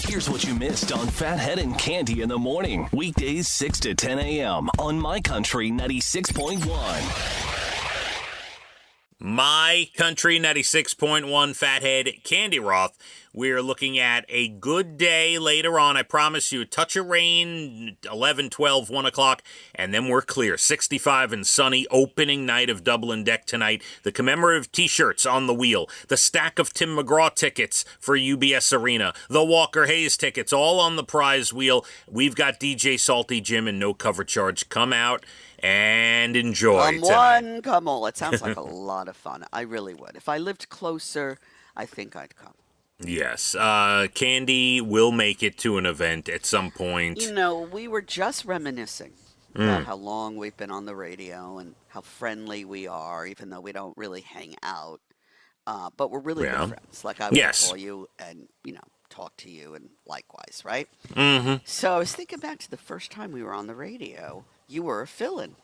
Here's what you missed on Phathead and Cande in the morning. Weekdays 6 to 10 a.m. on My Country 96.1. My Country 96.1 Phathead, Cande Roth. We're looking at a good day later on. I promise you, a touch of rain, 11, 12, 1 o'clock, and then we're clear. 65 and sunny, opening night of Dublin Deck tonight. The commemorative T-shirts on the wheel. The stack of Tim McGraw tickets for UBS Arena. The Walker Hayes tickets, all on the prize wheel. We've got DJ Salty Jim and no cover charge. Come out and enjoy Come tonight. one, come all. It sounds like a lot of fun. I really would. If I lived closer, I think I'd come. Yes. Cande will make it to an event at some point. You know, we were just reminiscing about how long we've been on the radio and how friendly we are, even though we don't really hang out. But we're really good friends. Like I would call you and, talk to you and likewise, right? Mm-hmm. So I was thinking back to the first time we were on the radio. You were a fill-in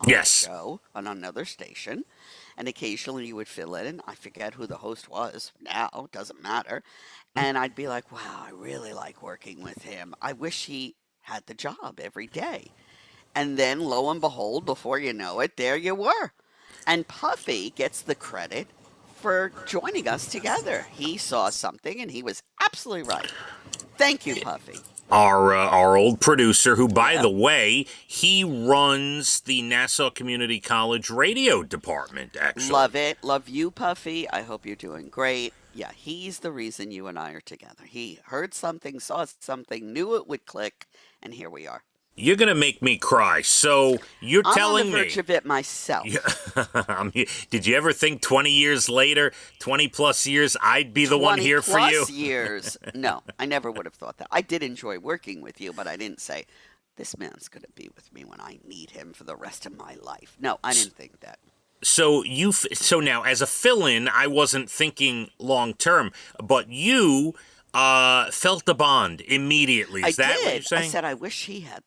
on a show on another station, and occasionally you would fill in, and I forget who the host was now, doesn't matter, and I'd be like, wow, I really like working with him. I wish he had the job every day. And then, lo and behold, before you know it, there you were. And Puffy gets the credit for joining us together. He saw something, and he was absolutely right. Thank you, Puffy. Our old producer, who, by the way, he runs the Nassau Community College radio department, actually. Love it. Love you, Puffy. I hope you're doing great. Yeah, he's the reason you and I are together. He heard something, saw something, knew it would click, and here we are. You're going to make me cry. So you're telling me... I'm on the verge of it myself. Did you ever think 20 years later, 20-plus years, I'd be the one here for you? 20-plus years. No, I never would have thought that. I did enjoy working with you, but I didn't say, this man's going to be with me when I need him for the rest of my life. No, I didn't think that. So now, as a fill-in, I wasn't thinking long-term, but you felt a bond immediately. Is that what you're saying? I said, I wish he had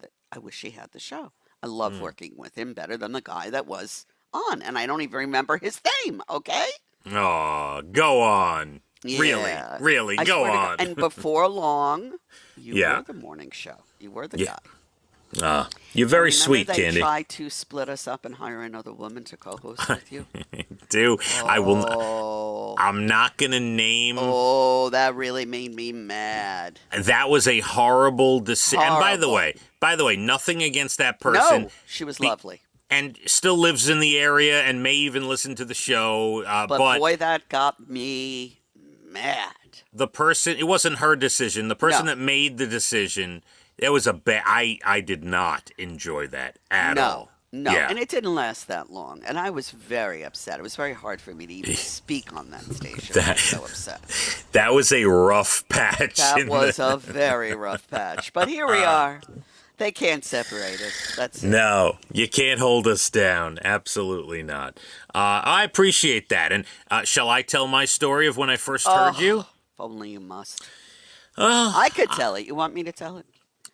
the show. I love working with him better than the guy that was on, and I don't even remember his name, okay? Oh, go on. Yeah. Really, go on. And before long, you were the morning show. You were the guy. You're very sweet, Cande. They tried to split us up and hire another woman to co-host with you. I'm not going to name. Oh, that really made me mad. That was a horrible decision. And by the way, nothing against that person. No, she was lovely. And still lives in the area and may even listen to the show. But boy, that got me mad. The person, it wasn't her decision. The person that made the decision, it was I did not enjoy that at all. No, and it didn't last that long. And I was very upset. It was very hard for me to even speak on that station. I was so upset. That was a rough patch. That was a very rough patch. But here we are. They can't separate us. That's it. No, you can't hold us down. Absolutely not. I appreciate that. And shall I tell my story of when I first heard you? If only you must. I could tell it. You want me to tell it?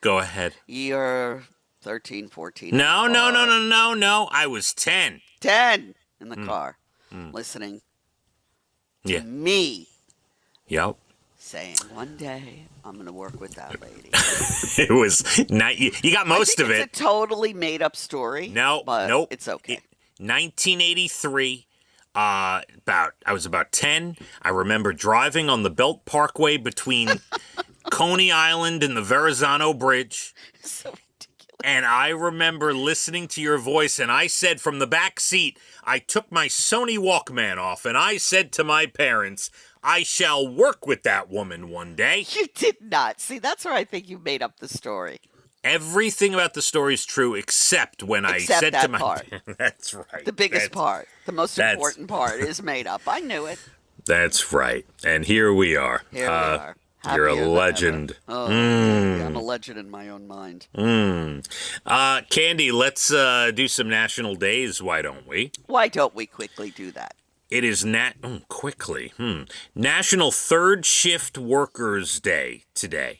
Go ahead. You're 13, 14. No. I was 10. 10 in the car, listening to me. Yep. Saying, one day, I'm going to work with that lady. It was not, you got most of it. It's a totally made-up story. Nope. It's okay. 1983. I was about 10. I remember driving on the Belt Parkway between Coney Island and the Verrazano Bridge. So ridiculous. And I remember listening to your voice, and I said from the back seat, I took my Sony Walkman off, and I said to my parents, I shall work with that woman one day. You did not. See, that's where I think you made up the story. Everything about the story is true except when I said that to my part. That's right. The biggest part. The most important part is made up. I knew it. That's right. And here we are. Here we are. You're a legend. Oh, I'm a legend in my own mind. Cande, let's do some national days, why don't we? Why don't we quickly do that? It is National Third Shift Workers Day today.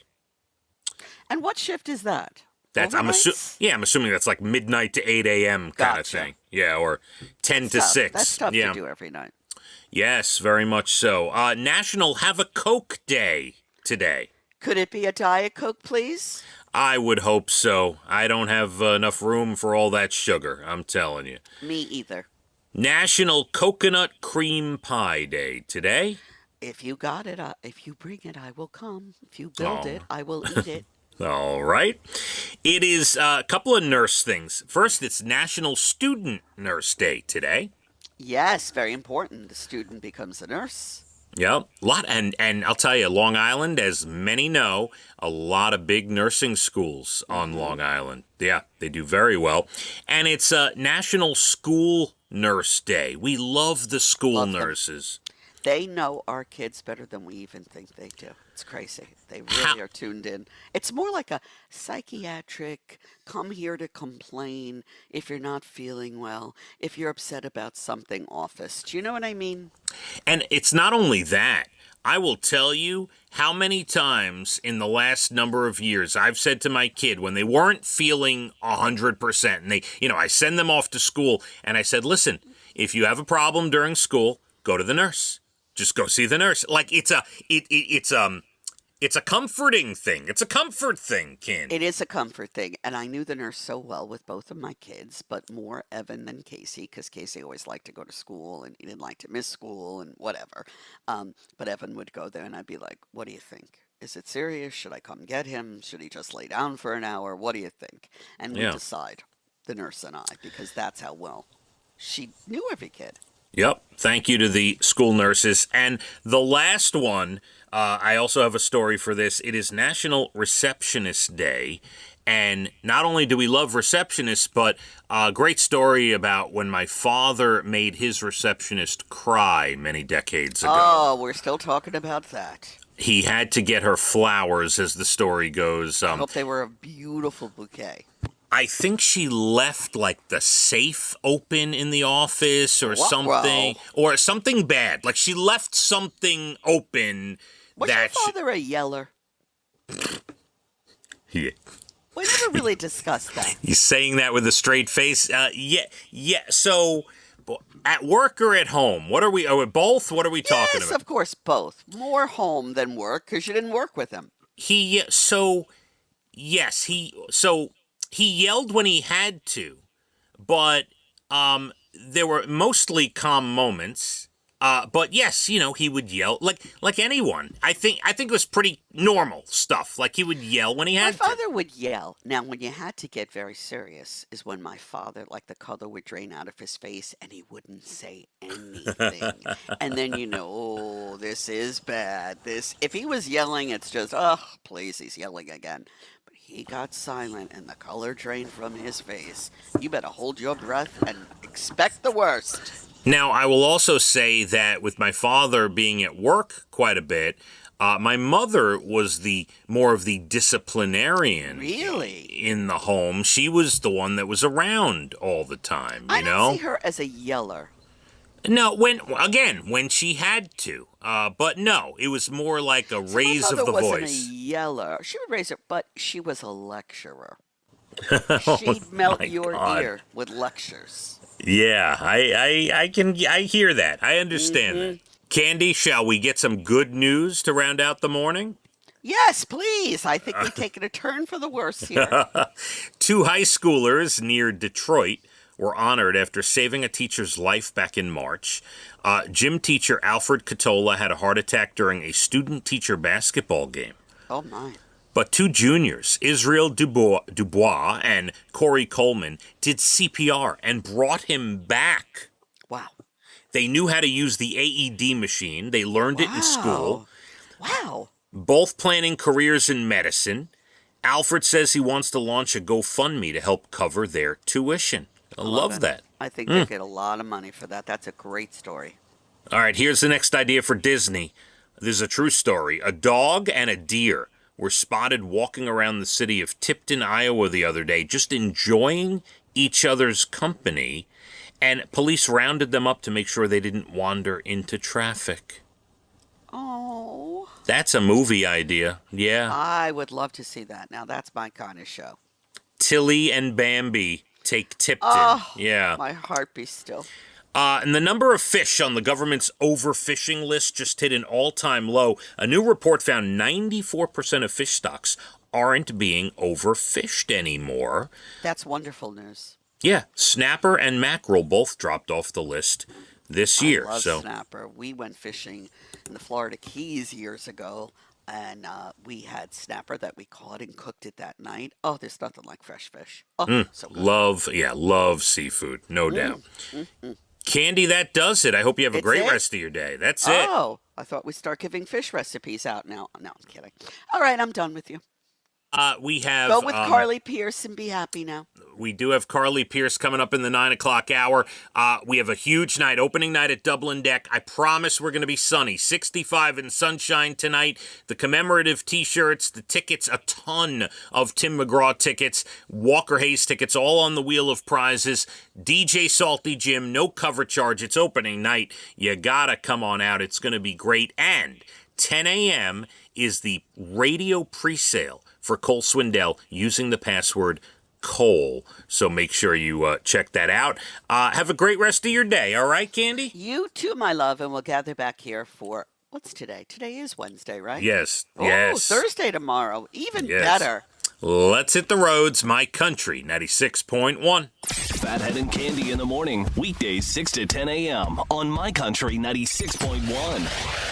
And what shift is that? I'm assuming that's like midnight to 8 a.m. kind of thing. Yeah, or 10 to 6. That's tough to do every night. Yes, very much so. National Have a Coke Day today. Could it be a Diet Coke, please? I would hope so. I don't have enough room for all that sugar, I'm telling you. Me either. National Coconut Cream Pie Day today. If you got it, if you bring it, I will come. If you build Oh. it, I will eat it. All right. It is a couple of nurse things. First, it's National Student Nurse Day today. Yes, very important. The student becomes a nurse. Yep, and I'll tell you, Long Island, as many know, a lot of big nursing schools on Long Island. Yeah, they do very well. And it's National School Nurse Day. We love the school nurses. They know our kids better than we even think they do. It's crazy. They really are tuned in. It's more like a psychiatric, come here to complain if you're not feeling well, if you're upset about something office. Do you know what I mean? And it's not only that. I will tell you how many times in the last number of years I've said to my kid when they weren't feeling 100%, and I send them off to school, and I said, listen, if you have a problem during school, go to the nurse. Just go see the nurse. Like it's a comforting thing. It's a comfort thing, Ken. It is a comfort thing. And I knew the nurse so well with both of my kids, but more Evan than Casey, because Casey always liked to go to school and he didn't like to miss school and whatever. But Evan would go there and I'd be like, what do you think? Is it serious? Should I come get him? Should he just lay down for an hour? What do you think? And we decide, the nurse and I, because that's how well she knew every kid. Yep. Thank you to the school nurses. And the last one, I also have a story for this. It is National Receptionist Day. And not only do we love receptionists, but a great story about when my father made his receptionist cry many decades ago. Oh, we're still talking about that. He had to get her flowers, as the story goes. I hope they were a beautiful bouquet. I think she left like the safe open in the office or something, or something bad. Like she left something open. Was your father a yeller? Yeah. We never really discussed that. He's saying that with a straight face. Yeah. So, at work or at home? What are we? Are we both? What are we talking about? Yes, of course, both. More home than work because you didn't work with him. He yelled when he had to, but there were mostly calm moments. But yes, he would yell like anyone. I think it was pretty normal stuff. Like he would yell when he had to. My father would yell. Now, when you had to get very serious is when my father, like the color would drain out of his face and he wouldn't say anything. And then oh, this is bad. If he was yelling, it's just, oh, please, he's yelling again. He got silent and the color drained from his face. You better hold your breath and expect the worst. Now, I will also say that with my father being at work quite a bit, my mother was more of the disciplinarian. Really? In the home. She was the one that was around all the time, I don't see her as a yeller. No, when she had to. But no, it was more like a raise of the voice. My mother wasn't a yeller. She would raise it, but she was a lecturer. She'd melt your ear with lectures. Yeah, I hear that. I understand that. Candy, shall we get some good news to round out the morning? Yes, please. I think we've taken a turn for the worse here. 2 high schoolers near Detroit were honored after saving a teacher's life back in March. Gym teacher Alfred Catola had a heart attack during a student-teacher basketball game. Oh, my. But 2 juniors, Israel Dubois and Corey Coleman, did CPR and brought him back. Wow. They knew how to use the AED machine. They learned it in school. Wow. Both planning careers in medicine. Alfred says he wants to launch a GoFundMe to help cover their tuition. I love that. I think they'll get a lot of money for that. That's a great story. All right, here's the next idea for Disney. This is a true story. A dog and a deer were spotted walking around the city of Tipton, Iowa the other day, just enjoying each other's company, and police rounded them up to make sure they didn't wander into traffic. Oh. That's a movie idea, yeah. I would love to see that. Now, that's my kind of show. Tilly and Bambi take Tipton. Oh, yeah. My heart be still. And the number of fish on the government's overfishing list just hit an all-time low. A new report found 94% of fish stocks aren't being overfished anymore. That's wonderful news. Yeah, snapper and mackerel both dropped off the list this year. I love snapper. We went fishing in the Florida Keys years ago, and we had snapper that we caught and cooked it that night. Oh, there's nothing like fresh fish. Oh, so good. Love seafood, no doubt. Candy, that does it. I hope you have a great rest of your day. That's it. Oh, I thought we'd start giving fish recipes out now. No, I'm kidding. All right, I'm done with you. We have go with Carly Pierce and be happy now. We do have Carly Pierce coming up in the 9 o'clock hour. We have a huge night, opening night at Dublin Deck. I promise we're going to be sunny. 65 and sunshine tonight. The commemorative T-shirts, the tickets, a ton of Tim McGraw tickets, Walker Hayes tickets, all on the wheel of prizes. DJ Salty Jim, no cover charge. It's opening night. You gotta come on out. It's going to be great. And 10 a.m. is the radio pre-sale for Cole Swindell using the password Cole. So make sure you check that out. Have a great rest of your day. All right, Candy? You too, my love. And we'll gather back here for, what's today? Today is Wednesday, right? Yes. Oh, yes. Thursday tomorrow. Even better. Let's hit the roads. My Country 96.1. Phathead and Cande in the morning. Weekdays 6 to 10 a.m. on My Country 96.1.